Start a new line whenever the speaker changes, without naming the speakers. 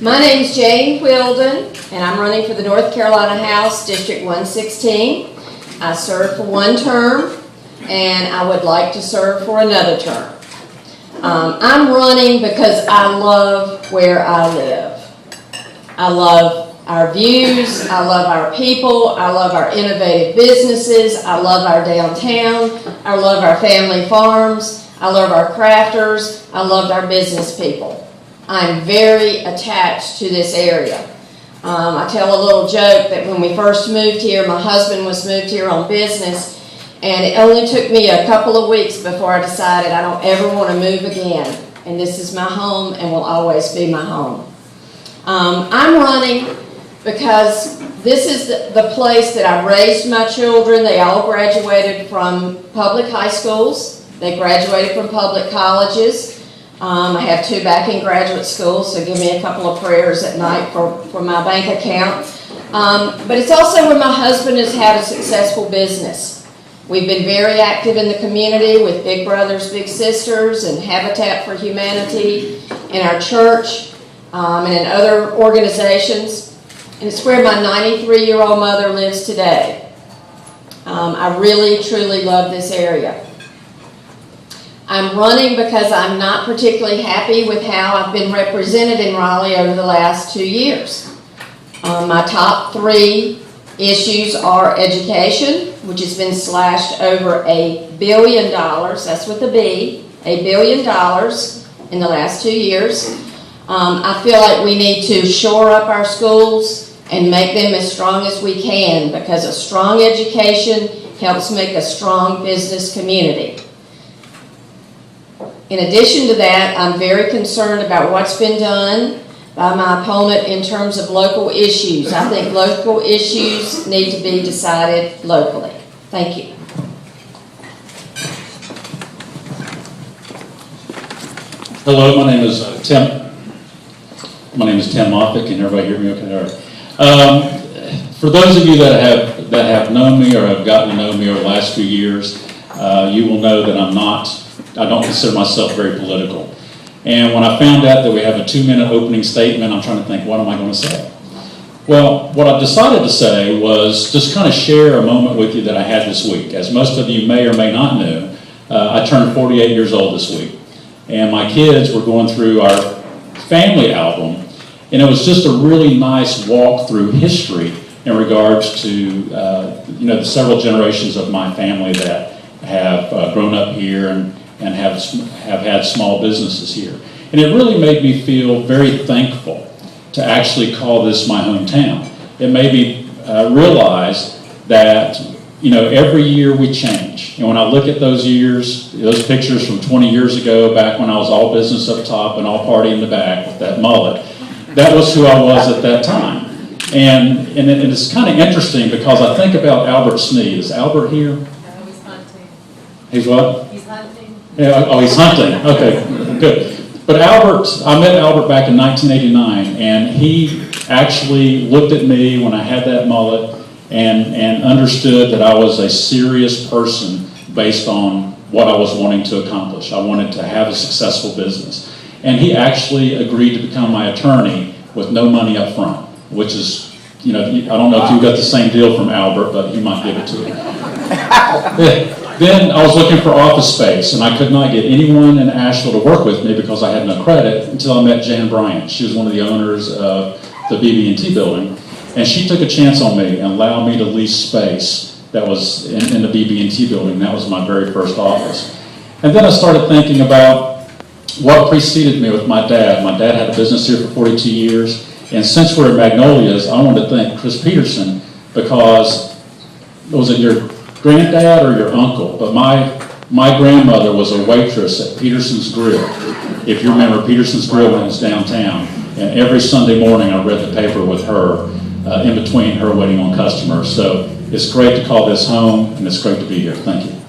My name is Jane Whilden, and I'm running for the North Carolina House, District 116. I served for one term, and I would like to serve for another term. I'm running because I love where I live. I love our views, I love our people, I love our innovative businesses, I love our downtown, I love our family farms, I love our crafters, I love our business people. I'm very attached to this area. I tell a little joke that when we first moved here, my husband was moved here on business, and it only took me a couple of weeks before I decided I don't ever want to move again. And this is my home and will always be my home. I'm running because this is the place that I raised my children. They all graduated from public high schools. They graduated from public colleges. I have 2 back in graduate school, so give me a couple of prayers at night for my bank account. But it's also where my husband has had a successful business. We've been very active in the community with Big Brothers Big Sisters and Habitat for Humanity in our church and in other organizations. And it's where my 93-year-old mother lives today. I really, truly love this area. I'm running because I'm not particularly happy with how I've been represented in Raleigh over the last 2 years. My top 3 issues are education, which has been slashed over $1 billion, that's with a B, $1 billion in the last 2 years. I feel like we need to shore up our schools and make them as strong as we can, because a strong education helps make a strong business community. In addition to that, I'm very concerned about what's been done by my opponent in terms of local issues. I think local issues need to be decided locally. Thank you.
Hello, my name is Tim. My name is Tim Moffitt. Can everybody hear me okay? All right. For those of you that have known me or have gotten to know me over the last few years, you will know that I don't consider myself very political. And when I found out that we have a 2-minute opening statement, I'm trying to think, what am I going to say? Well, what I decided to say was just kind of share a moment with you that I had this week. As most of you may or may not know, I turned 48 years old this week. And my kids were going through our family album, and it was just a really nice walk through history in regards to the several generations of my family that have grown up here and have had small businesses here. And it really made me feel very thankful to actually call this my hometown. It made me realize that every year we change. And when I look at those years, those pictures from 20 years ago, back when I was all business up top and all party in the back with that mullet, that was who I was at that time. And it's kind of interesting because I think about Albert Sneed. Is Albert here?
No, he's hunting.
He's what?
He's hunting.
Yeah, oh, he's hunting. Okay, good. But I met Albert back in 1989, and he actually looked at me when I had that mullet and understood that I was a serious person based on what I was wanting to accomplish. I wanted to have a successful business. And he actually agreed to become my attorney with no money up front, which is, I don't know if you got the same deal from Albert, but he might give it to you. Then I was looking for office space, and I could not get anyone in Asheville to work with me because I had no credit until I met Jan Bryant. She was one of the owners of the BB&T building, and she took a chance on me and allowed me to lease space that was in the BB&T building. That was my very first office. And then I started thinking about what preceded me with my dad. My dad had a business here for 42 years, and since we're in Magnolias, I wanted to thank Chris Peterson because, was it your granddad or your uncle? But my grandmother was a waitress at Peterson's Grill. If you remember Peterson's Grill when it was downtown. And every Sunday morning I read the paper with her in between her waiting on customers. So it's great to call this home, and it's great to be here. Thank you.